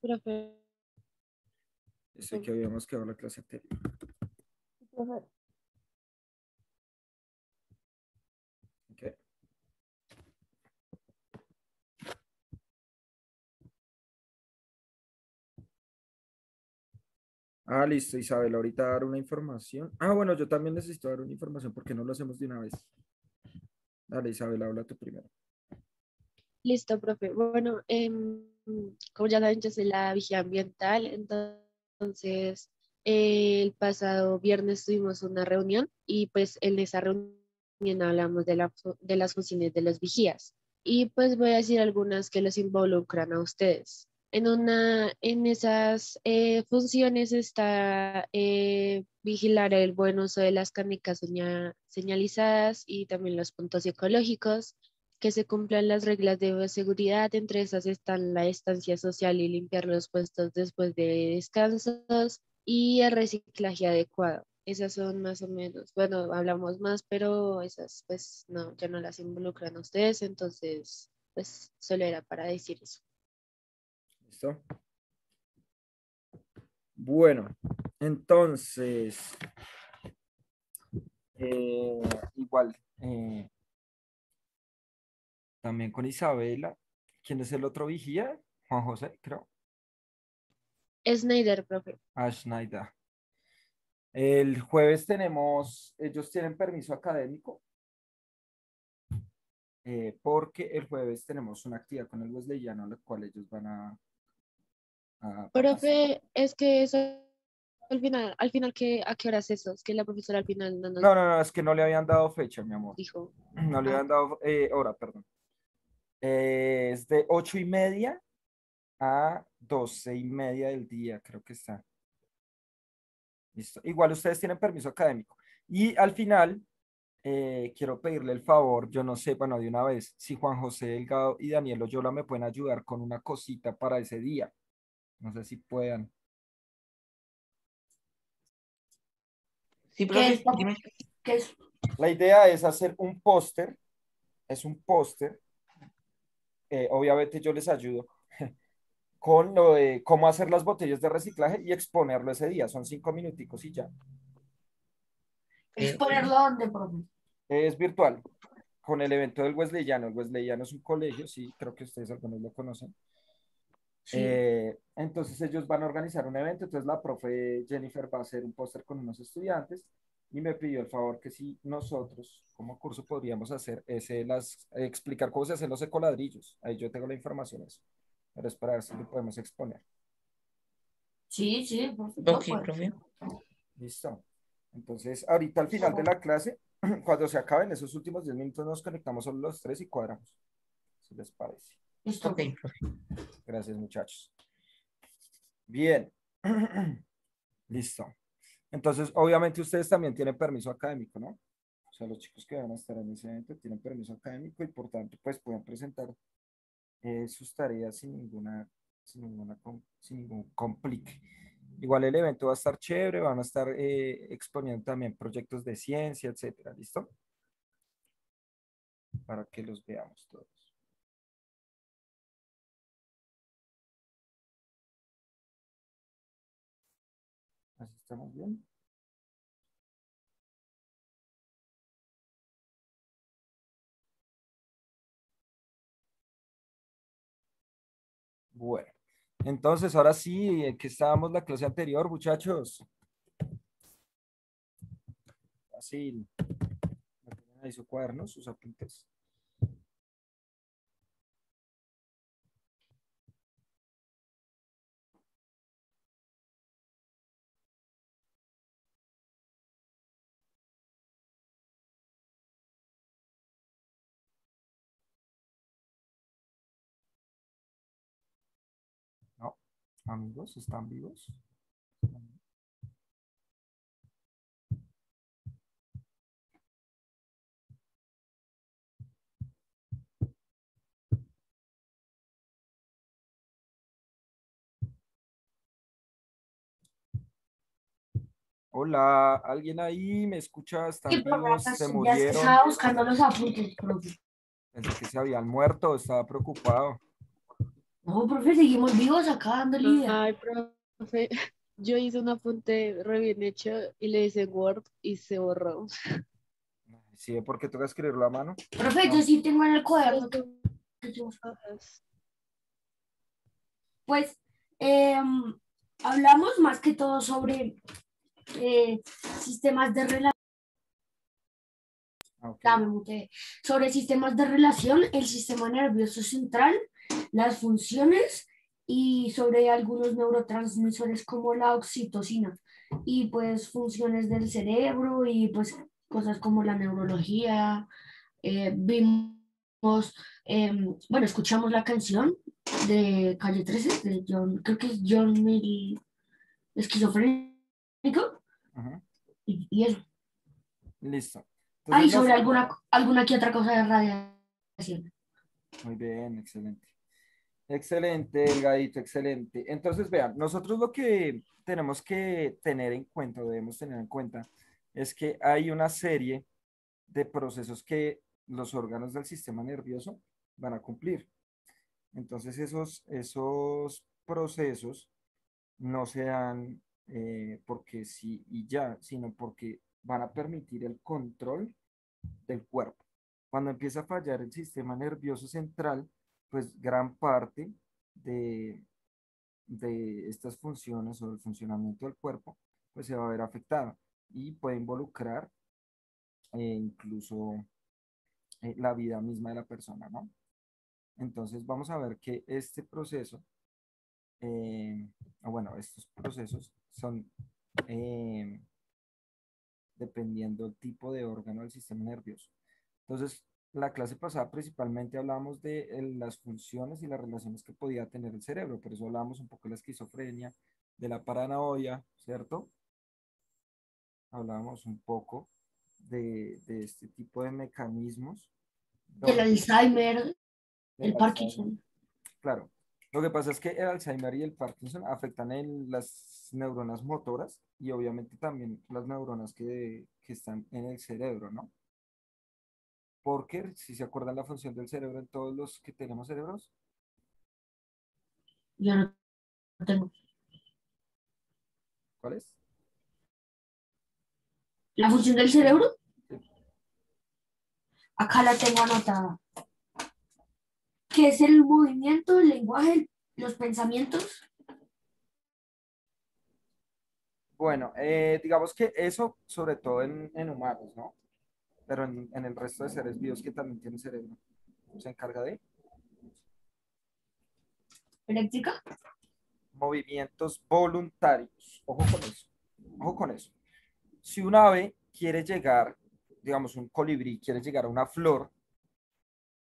Profe, Eso que habíamos quedado en la clase anterior. profe, Okay. Ah, listo, Isabel, ahorita dar una información. Ah, bueno, yo también necesito dar una información porque no lo hacemos de una vez. Dale, Isabel, habla tú primero. listo, profe. Bueno, como ya saben, yo soy la vigía ambiental, entonces el pasado viernes tuvimos una reunión y pues en esa reunión hablamos de las funciones de los vigías y pues voy a decir algunas que los involucran a ustedes. En esas funciones está vigilar el buen uso de las canicas señalizadas y también los puntos ecológicos, que se cumplan las reglas de bioseguridad. Entre esas están la estancia social y limpiar los puestos después de descansos y el reciclaje adecuado. Esas son más o menos, bueno, hablamos más, pero esas pues no, ya no las involucran a ustedes, entonces pues solo era para decir eso. ¿Listo? Bueno, entonces, igual, también con Isabela. ¿Quién es el otro vigía? Juan José, creo. Snyder, profe. Schneider. El jueves ellos tienen permiso académico, porque el jueves tenemos una actividad con el Wesleyano, la cual ellos van a participar. Profe, es que eso al final, ¿a qué horas eso? Es que la profesora al final no nos No, no, no, es que no le habían dado fecha, mi amor. dijo. No le Ah, habían dado hora, perdón. Es de 8:30 a 12:30 del día, creo que está. Listo. Igual ustedes tienen permiso académico. Y al final, quiero pedirle el favor, yo no sé, bueno, de una vez, si Juan José Delgado y Daniel Oyola me pueden ayudar con una cosita para ese día. No sé si puedan. Sí, ¿Qué es? profe, dime. ¿Qué es? La idea es hacer un póster, es un póster, obviamente yo les ayudo, con lo de cómo hacer las botellas de reciclaje y exponerlo ese día. Son 5 minuticos y ya. ¿Es Ok. ponerlo donde, profe? Es virtual, con el evento del Wesleyano. El Wesleyano es un colegio, sí, creo que ustedes algunos lo conocen. Sí. Entonces ellos van a organizar un evento, entonces la profe Jennifer va a hacer un póster con unos estudiantes y me pidió el favor que si nosotros como curso podríamos hacer explicar cómo se hacen los ecoladrillos. Ahí yo tengo la información eso, pero es para ver si lo podemos exponer. Sí, sí, profe. Yo Ok, puedo. profe. Listo. Entonces ahorita al final de la clase, cuando se acaben esos últimos 10 minutos nos conectamos solo los tres y cuadramos, si les parece. Listo, Ok, profe. profe. Gracias, muchachos. Bien. Listo. Entonces, obviamente ustedes también tienen permiso académico, ¿no? O sea, los chicos que van a estar en ese evento tienen permiso académico y por tanto, pues pueden presentar sus tareas sin ningún complique. Igual el evento va a estar chévere, van a estar exponiendo también proyectos de ciencia, etcétera, ¿listo? Para que los veamos todos. ¿Así estamos bien? Bueno, entonces ahora sí, que estábamos la clase anterior, muchachos. Así, ahí sus cuadernos, sus apuntes. No, amigos, ¿están vivos? Hola, ¿alguien ahí me escucha? Sí, ¿Están profe, vivos? acá ¿Se ya murieron? estaba buscando los apuntes, profe. Pensé que se habían muerto, estaba preocupado. No, profe, seguimos vivos acá dándole idea. Ay, profe, yo hice un apunte re bien hecho y le hice Word y se borró. Sí, ¿por qué toca escribirlo a mano? Profe, yo No. sí tengo en el cuaderno Las dos que yo- hojas. Pues hablamos más que todo sobre sistemas de relación. Ok. Sobre sistemas de relación, el sistema nervioso central, las funciones y sobre algunos neurotransmisores como la oxitocina y pues funciones del cerebro y pues cosas como la neurología. Vimos, bueno, escuchamos la canción de Calle 13 de John, creo que es John Mill, esquizofrénico Ujú. y eso. Listo. Ah, Entonces, y sobre alguna que otra cosa de radiación. muy bien, excelente. Excelente, Delgadito, excelente. Entonces, vean, nosotros lo que tenemos que tener en cuenta, debemos tener en cuenta, es que hay una serie de procesos que los órganos del sistema nervioso van a cumplir. Entonces, esos procesos no se dan porque sí y ya, sino porque van a permitir el control del cuerpo. Cuando empieza a fallar el sistema nervioso central, pues gran parte de, de estas funciones o el funcionamiento del cuerpo, pues se va a ver afectada y puede involucrar incluso la vida misma de la persona, ¿no? Entonces vamos a ver que este proceso, bueno, estos procesos son eh, dependiendo del tipo de órgano del sistema nervioso. Entonces, la clase pasada principalmente hablábamos de las funciones y las relaciones que podía tener el cerebro, por eso hablábamos un poco de la esquizofrenia, de la paranoia, ¿cierto? Hablábamos un poco de este tipo de mecanismos Del donde Alzheimer, el el Alzheimer, Parkinson. claro, lo que pasa es que el Alzheimer y el Parkinson afectan las neuronas motoras y obviamente también las neuronas que están en el cerebro, ¿no? Porque si se acuerdan la función del cerebro en todos los que tenemos cerebros, Yo no tengo. ¿cuál es? La función del cerebro, Sí. acá la tengo anotada. ¿Qué es el movimiento, el lenguaje, los pensamientos? Bueno, digamos que eso sobre todo en humanos, ¿no? Pero en el resto de seres vivos que también tienen cerebro, se encarga de ¿Eléctrica? movimientos voluntarios. Ojo con eso. Ojo con eso. Si un ave quiere llegar, digamos un colibrí quiere llegar a una flor,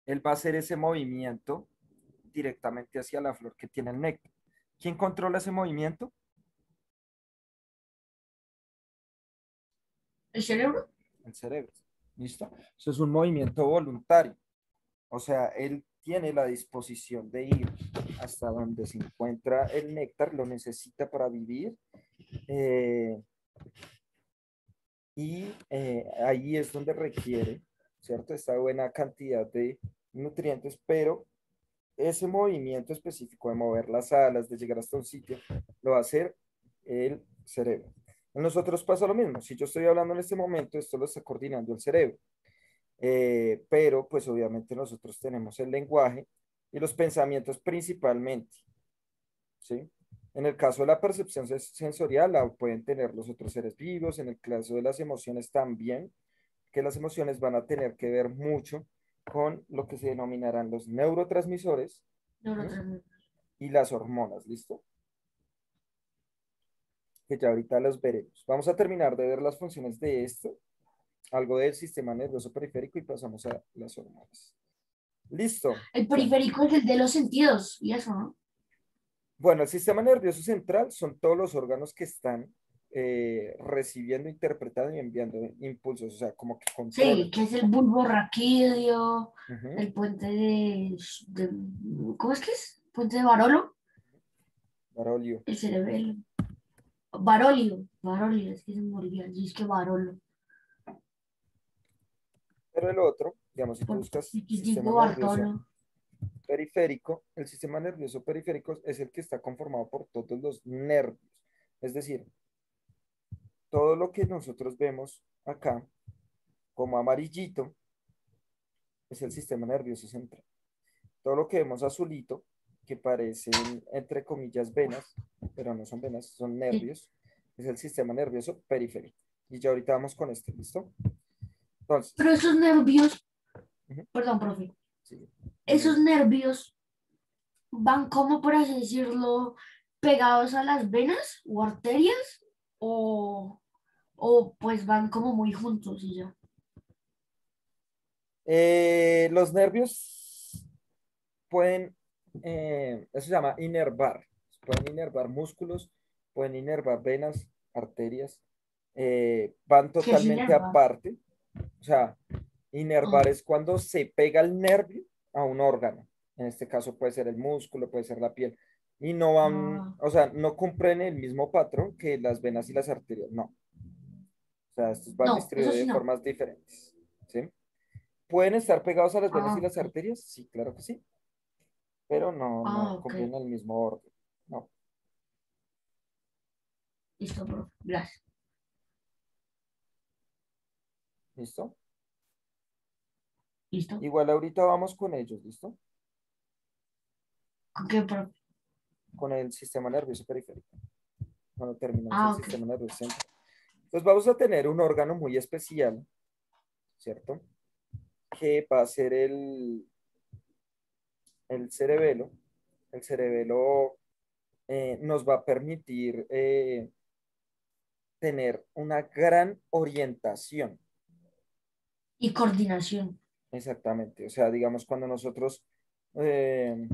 él va a hacer ese movimiento directamente hacia la flor que tiene el néctar. ¿Quién controla ese movimiento? ¿El cerebro? El cerebro. ¿Listo? Eso es un movimiento voluntario. O sea, él tiene la disposición de ir hasta donde se encuentra el néctar, lo necesita para vivir. eh, ahí es donde requiere, ¿cierto? Esta buena cantidad de nutrientes, pero ese movimiento específico de mover las alas, de llegar hasta un sitio, lo va a hacer el cerebro. En nosotros pasa lo mismo. Si yo estoy hablando en este momento, esto lo está coordinando el cerebro. Pero pues obviamente nosotros tenemos el lenguaje y los pensamientos principalmente, ¿sí? En el caso de la percepción sensorial, la pueden tener los otros seres vivos, en el caso de las emociones también, que las emociones van a tener que ver mucho con lo que se denominarán los neurotransmisores, ¿sí? Neurotransmisores. Y las hormonas, ¿listo? Que ya ahorita los veremos. Vamos a terminar de ver las funciones de esto, algo del sistema nervioso periférico y pasamos a las hormonas. Listo. El Bueno, periférico es el de los sentidos y eso, ¿no? bueno, el sistema nervioso central son todos los órganos que están recibiendo, interpretando y enviando impulsos, o sea, como que controlan. Sí, que es el bulbo raquídeo, Ujú. el puente de- ¿cómo es que es? Puente de Barolo, Barolio. el cerebelo. Barolio, es que se me olvida, y es que Barolo. Pero el otro, digamos, si tú Por buscas sistema digo nervioso Bartolo. periférico, el sistema nervioso periférico es el que está conformado por todos los nervios. Es decir, todo lo que nosotros vemos acá como amarillito es el sistema nervioso central. Todo lo que vemos azulito, que parecen entre comillas venas, pero no son venas, son Sí. nervios, es el sistema nervioso periférico. Y ya ahorita vamos con este, ¿listo? Entonces, Pero esos nervios, ujú, perdón, profe, sí, esos nervios van como, por así decirlo, pegados a las venas o arterias o pues van como muy juntos y ya. Los nervios pueden, eso se llama inervar. Pueden inervar músculos, pueden inervar venas, arterias. Van ¿Qué es totalmente inervar? aparte. O sea, inervar Ah, es cuando se pega el nervio a un órgano. En este caso puede ser el músculo, puede ser la piel. Y no van, ah, o sea, no cumplen el mismo patrón que las venas y las arterias. No. O sea, estos van no, eso distribuidos sí de no. formas diferentes. ¿Sí? ¿Pueden estar pegados a las venas Ah, y las ok. arterias? Sí, claro que sí, pero no, Ah, no ok. cumplen el mismo orden. No, Listo, profe. Gracias. ¿listo? ¿Listo? Igual ahorita vamos con ellos, ¿listo? ¿Con qué, profe? Con el sistema nervioso periférico, cuando terminamos el Ah, ok. sistema nervioso central. Entonces vamos a tener un órgano muy especial, ¿cierto? Que va a ser el cerebelo. El cerebelo nos va a permitir tener una gran orientación. Y coordinación. Exactamente. O sea, digamos, cuando nosotros eh,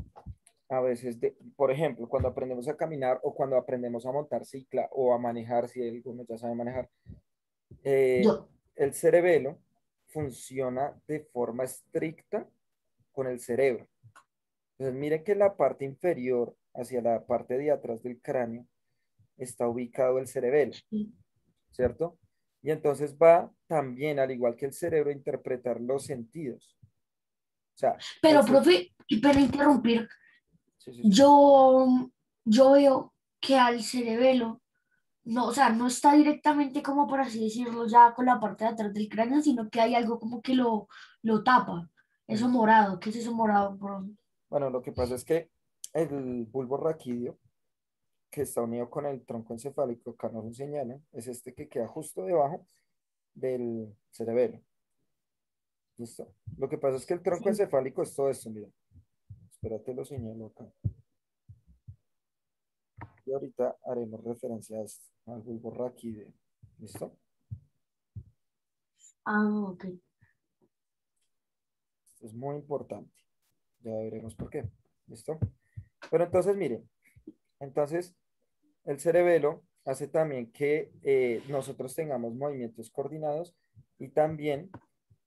a veces, por ejemplo, cuando aprendemos a caminar o cuando aprendemos a montar cicla o a manejar, si alguno ya sabe manejar, eh, Yo. el cerebelo funciona de forma estricta con el cerebro. Entonces, miren que la parte inferior, hacia la parte de atrás del cráneo, está ubicado el cerebelo, Sí. ¿cierto? Y entonces va también, al igual que el cerebro, a interpretar los sentidos. O sea, Pero, profe, y para interrumpir, sí, sí, sí. yo, yo veo que al cerebelo, no, o sea, no está directamente como por así decirlo ya con la parte de atrás del cráneo, sino que hay algo como que lo tapa. Eso Ujú. morado, ¿qué es eso morado, profe? Bueno, lo que pasa es que el bulbo raquídeo, que está unido con el tronco encefálico, canon señala, es este que queda justo debajo del cerebelo. ¿Listo? Lo que pasa es que el tronco Sí. encefálico es todo esto, mira. Espérate, lo señalo acá. Y ahorita haremos referencia a esto, al bulbo raquídeo. ¿Listo? Ah, ok. Esto es muy importante. Ya veremos por qué. ¿Listo? Pero entonces, miren, entonces el cerebelo hace también que nosotros tengamos movimientos coordinados y también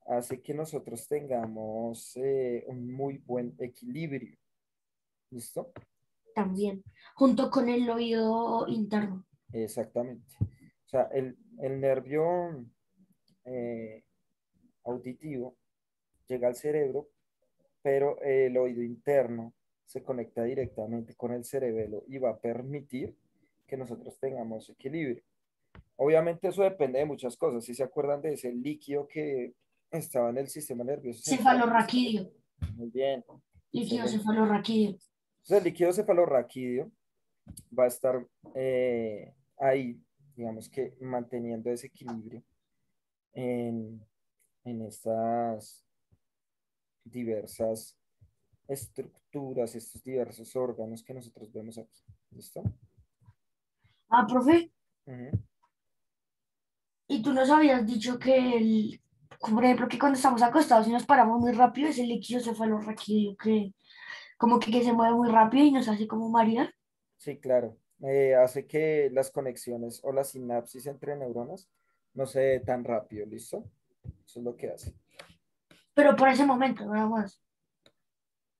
hace que nosotros tengamos un muy buen equilibrio. ¿Listo? También, junto con el oído interno. Exactamente. O sea, el nervio eh, auditivo llega al cerebro, pero el oído interno se conecta directamente con el cerebelo y va a permitir que nosotros tengamos equilibrio. Obviamente eso depende de muchas cosas. Si se acuerdan de ese líquido que estaba en el sistema nervioso central, ¿listo? Cefalorraquídeo, Muy bien, líquido excelente. cefalorraquídeo. Entonces, el líquido cefalorraquídeo va a estar ahí, digamos que manteniendo ese equilibrio en, en estas diversas estructuras, estos diversos órganos que nosotros vemos aquí. ¿Listo? Ah, profe, Ujú. ¿y tú nos habías dicho que por ejemplo, que cuando estamos acostados y nos paramos muy rápido, es el líquido cefalorraquídeo que como que se mueve muy rápido y nos hace como marear? Sí, claro. Hace que las conexiones o la sinapsis entre neuronas no se dé tan rápido, ¿listo? Eso es lo que hace. Pero por ese momento, nada más.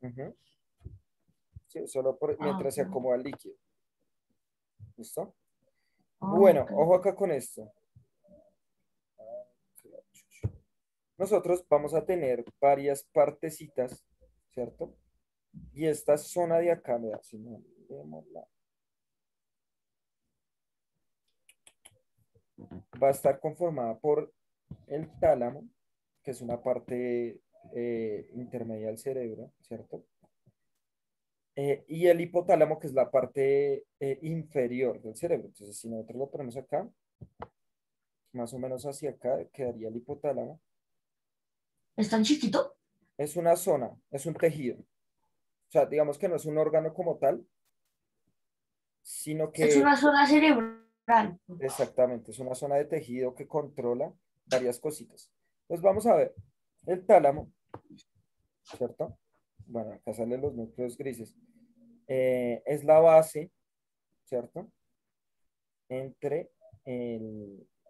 Ujú. Sí, solo Ah, mientras se ok. acomoda el líquido, ¿listo? Ah, Bueno, ok. ojo acá con esto. Nosotros vamos a tener varias partecitas, ¿cierto? Y esta zona de acá, vea, si no vemos va a estar conformada por el tálamo, que es una parte intermedia del cerebro, ¿cierto? Y el hipotálamo, que es la parte inferior del cerebro. Entonces, si nosotros lo ponemos acá, más o menos hacia acá, quedaría el hipotálamo. ¿Es tan chiquito? Es una zona, es un tejido. O sea, digamos que no es un órgano como tal, sino Es que una zona cerebral. exactamente, es una zona de tejido que controla varias cositas. Entonces vamos a ver, el tálamo, ¿cierto? Bueno, acá salen los núcleos grises. Es la base, ¿cierto? Entre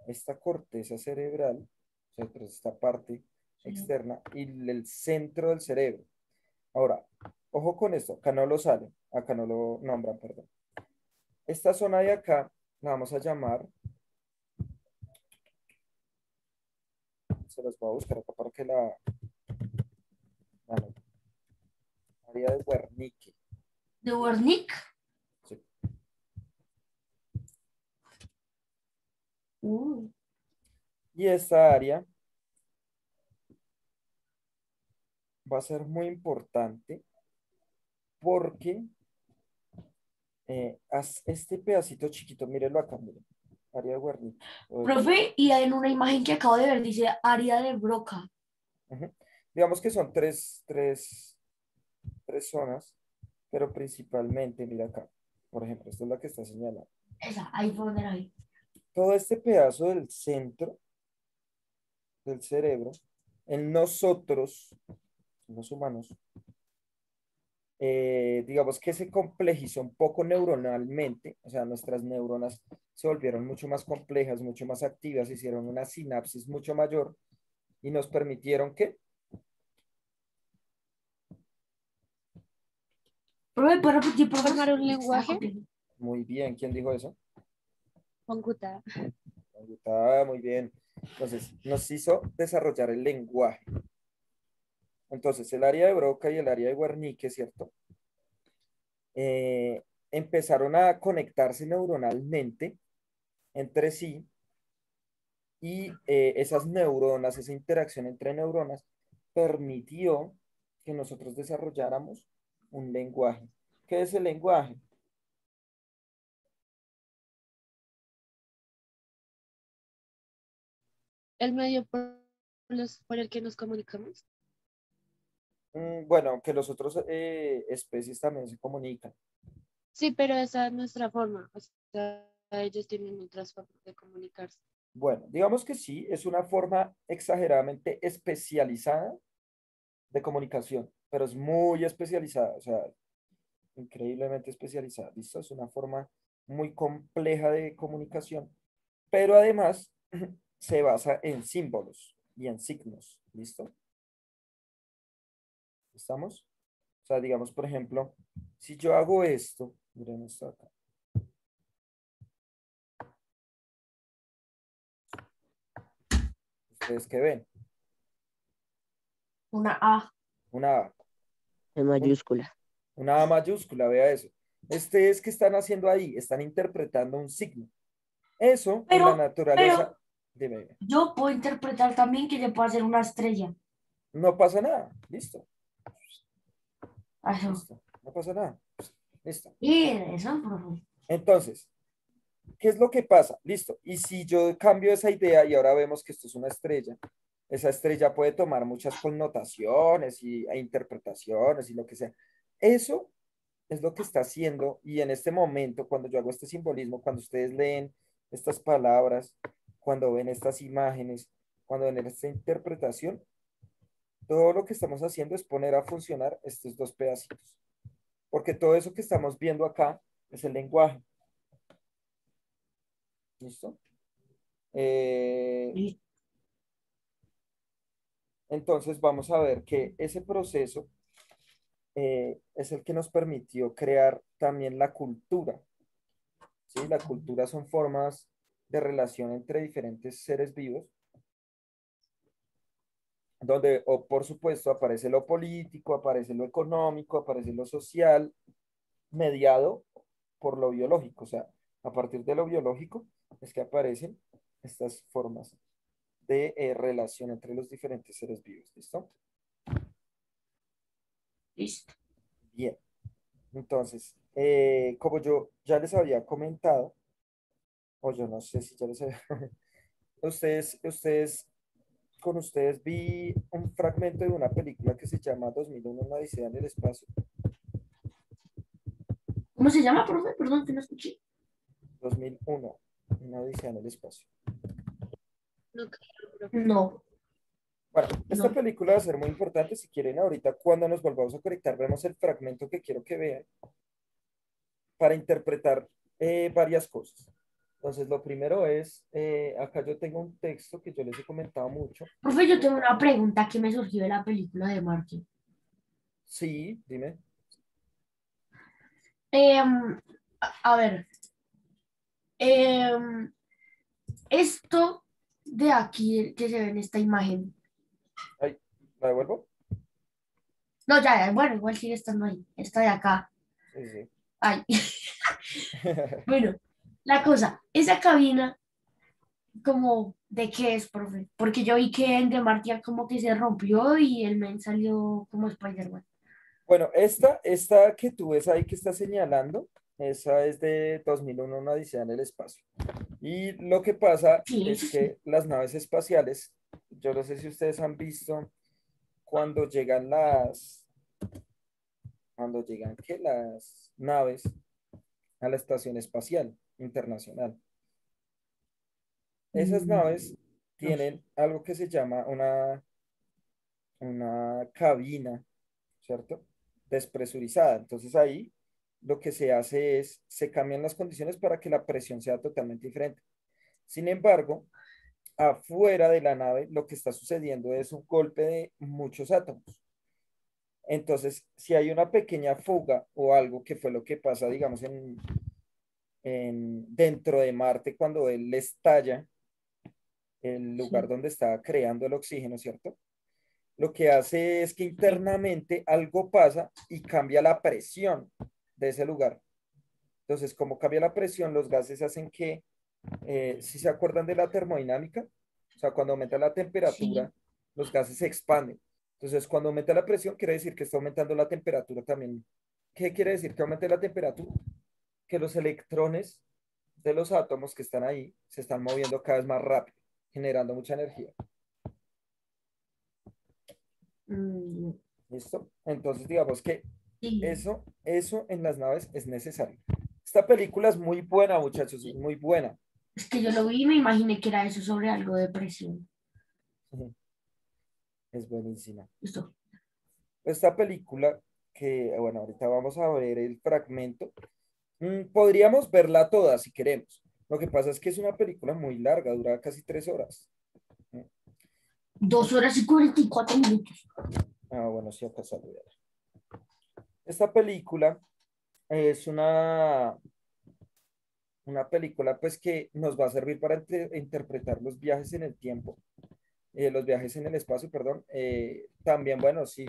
esta corteza cerebral, ¿cierto? Esta parte externa y el centro del cerebro. Ahora, ojo con esto, acá no lo sale, acá no lo nombran, perdón. Esta zona de acá la vamos a llamar, se las voy a buscar acá para que la noten. Área de Wernicke. ¿De Wernicke? Sí. Uh, Y esta área va a ser muy importante porque este pedacito chiquito, mírenlo acá, miren, área de Wernicke. Profe, y en una imagen que acabo de ver dice área de Broca. Ujú. Digamos que son tres zonas, pero principalmente, mira acá, por ejemplo, esta es la que está señalada. Esa, ahí fue donde la vi. Todo este pedazo del centro del cerebro, en nosotros, los humanos, digamos que se complejizó un poco neuronalmente, o sea, nuestras neuronas se volvieron mucho más complejas, mucho más activas, hicieron una sinapsis mucho mayor y nos permitieron que, Profe, ¿puedo repetir, por favor? Formar un Estaba lenguaje. complejo. muy bien, ¿quién dijo eso? Computa. Muy bien. Entonces, nos hizo desarrollar el lenguaje. Entonces, el área de Broca y el área de Wernicke, ¿cierto? Empezaron a conectarse neuronalmente entre sí y esas neuronas, esa interacción entre neuronas, permitió que nosotros desarrolláramos un lenguaje. ¿Qué es el lenguaje? El medio por el que nos comunicamos. Bueno, que los otros especies también se comunican. Sí, pero esa es nuestra forma. O sea, ellos tienen otras formas de comunicarse. Bueno, digamos que sí, es una forma exageradamente especializada de comunicación, pero es muy especializada, o sea, increíblemente especializada. ¿Listo? Es una forma muy compleja de comunicación, pero además se basa en símbolos y en signos. ¿Listo? ¿Estamos? O sea, digamos, por ejemplo, si yo hago esto, miren esto acá. ¿Ustedes qué ven? Una A. Una A. En Un- mayúscula. una A mayúscula, vea eso. Este es que están haciendo ahí, están interpretando un signo. Eso en la Pero naturaleza, dime, yo puedo interpretar también que le puedo hacer una estrella. no pasa nada, listo, Eso. listo, no pasa nada, listo. Y eso, profe. Entonces, ¿qué es lo que pasa? Listo. Y si yo cambio esa idea y ahora vemos que esto es una estrella, esa estrella puede tomar muchas connotaciones e interpretaciones y lo que sea. Eso es lo que está haciendo y en este momento, cuando yo hago este simbolismo, cuando ustedes leen estas palabras, cuando ven estas imágenes, cuando ven esta interpretación, todo lo que estamos haciendo es poner a funcionar estos dos pedacitos. Porque todo eso que estamos viendo acá es el lenguaje. ¿Listo? Eh, Listo. entonces vamos a ver que ese proceso es el que nos permitió crear también la cultura. ¿Sí? La cultura son formas de relación entre diferentes seres vivos donde, o por supuesto, aparece lo político, aparece lo económico, aparece lo social, mediado por lo biológico. O sea, a partir de lo biológico es que aparecen estas formas de relación entre los diferentes seres vivos. ¿Listo? Listo. Bien. Entonces, como yo ya les había comentado, o yo no sé si ya les había, con ustedes vi un fragmento de una película que se llama 2001, una odisea en el espacio. ¿Cómo se llama, profe? Perdón, que no escuché. 2001, una odisea en el espacio. No creo, profe. No, Bueno, esta no. película va a ser muy importante. Si quieren, ahorita cuando nos volvamos a conectar, vemos el fragmento que quiero que vean para interpretar varias cosas. Entonces, lo primero es, acá yo tengo un texto que yo les he comentado mucho. Profe, yo tengo una pregunta que me surgió de la película de Martin. Sí, dime. A ver, em, esto de aquí que se ve en esta imagen. Ahí, ¿la devuelvo? No, ya, bueno, igual sigue estando ahí. Está de acá. Sí, sí. Ay. Bueno, la cosa, esa cabina, como, ¿de qué es, profe? Porque yo vi que en The Martian como que se rompió y el men salió como Spider-Man. Bueno, esta que tú ves ahí que está señalando, esa es de 2001, una odisea en el espacio. Y lo que pasa Sí, es eso sí. que las naves espaciales, yo no sé si ustedes han visto cuando llegan ¿qué? Las naves a la Estación Espacial Internacional. Esas naves No sé. tienen algo que se llama una cabina, ¿cierto? Despresurizada. Entonces ahí lo que se hace es, se cambian las condiciones para que la presión sea totalmente diferente. Sin embargo, afuera de la nave lo que está sucediendo es un golpe de muchos átomos. Entonces, si hay una pequeña fuga o algo que fue lo que pasa, digamos, dentro de Marte cuando él estalla el lugar Sí. donde está creando el oxígeno, ¿cierto? Lo que hace es que Sí. internamente algo pasa y cambia la presión de ese lugar. Entonces, como cambia la presión, los gases hacen que, si se acuerdan de la termodinámica, o sea, cuando aumenta la Sí. temperatura, los gases se expanden. Entonces, cuando aumenta la presión, quiere decir que está aumentando la temperatura también. ¿Qué quiere decir que aumente la temperatura? Que los electrones de los átomos que están ahí se están moviendo cada vez más rápido, generando mucha energía. Mm, ¿Listo? Entonces, digamos que sí. eso en las naves es necesario. Esta película es muy buena, muchachos, es muy buena. Es que yo lo vi y me imaginé que era eso sobre algo de presión. Es buenísima. Listo. Esta película, que bueno, ahorita vamos a ver el fragmento, podríamos verla toda si queremos. Lo que pasa es que es una película muy larga, dura casi 3 horas. 2 horas y 44 minutos. Ah, bueno, sí, acá sale. Esta película es una película pues que nos va a servir para interpretar los viajes en el tiempo, los viajes en el espacio, perdón. También, bueno, sí,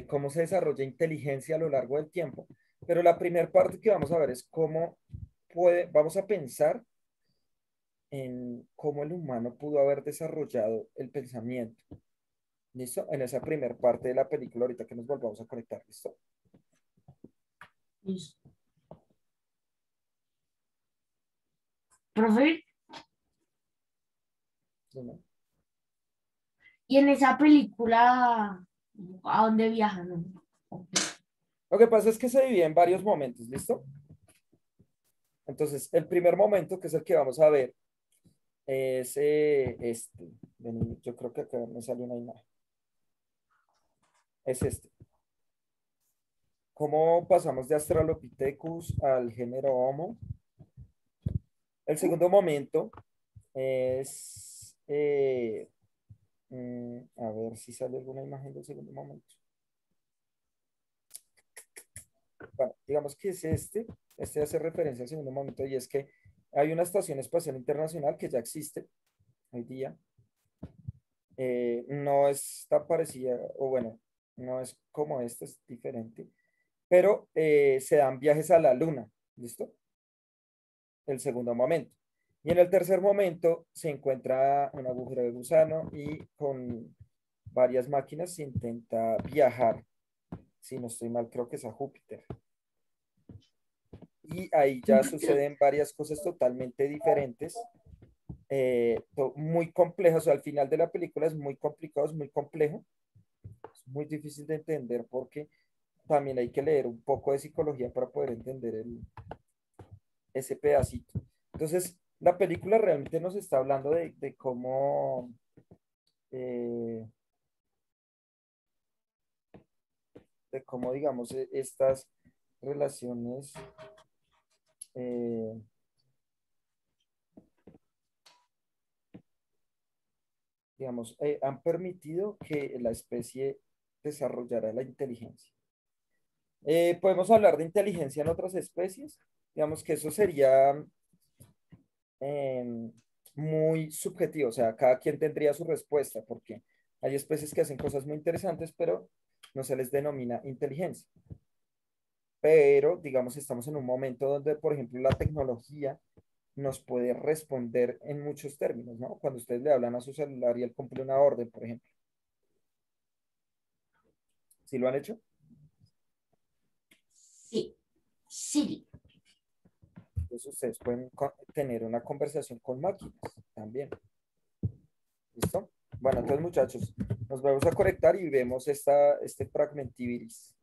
cómo se desarrolla inteligencia a lo largo del tiempo. Pero la primera parte que vamos a ver es vamos a pensar en cómo el humano pudo haber desarrollado el pensamiento. ¿Listo? En esa primera parte de la película, ahorita que nos volvamos a conectar, ¿listo? Listo. Profe, ¿Sí, no? y en esa película, ¿a dónde viajan? ¿No? Ok. Lo que pasa es que se divide en varios momentos, ¿listo? Entonces, el primer momento, que es el que vamos a ver, es este. Vení, yo creo que acá me sale una imagen. Es este. ¿Cómo pasamos de Australopithecus al género Homo? El segundo momento es, a ver si sale alguna imagen del segundo momento. Bueno, digamos que es este. Este hace referencia al segundo momento y es que hay una estación espacial internacional que ya existe hoy día. No es tan parecida, o bueno, no es como esta, es diferente, pero se dan viajes a la luna, ¿listo? El segundo momento. Y en el tercer momento se encuentra un agujero de gusano y con varias máquinas se intenta viajar, si no estoy mal, creo que es a Júpiter. Y ahí ya suceden varias cosas totalmente diferentes, muy complejas. O sea, al final de la película es muy complicado, es muy complejo, es muy difícil de entender porque también hay que leer un poco de psicología para poder entender ese pedacito. Entonces, la película realmente nos está hablando de cómo, eh, digamos, estas relaciones, eh, digamos, han permitido que la especie desarrollara la inteligencia. Podemos hablar de inteligencia en otras especies, digamos que eso sería eh, muy subjetivo, o sea, cada quien tendría su respuesta, porque hay especies que hacen cosas muy interesantes, pero no se les denomina inteligencia. Pero, digamos, estamos en un momento donde, por ejemplo, la tecnología nos puede responder en muchos términos, ¿no? Cuando ustedes le hablan a su celular y él cumple una orden, por ejemplo. ¿Sí lo han hecho? Sí, Siri. Entonces ustedes pueden tener una conversación con máquinas también. ¿Listo? Bueno, entonces muchachos, nos vamos a conectar y vemos este fragmentiviris.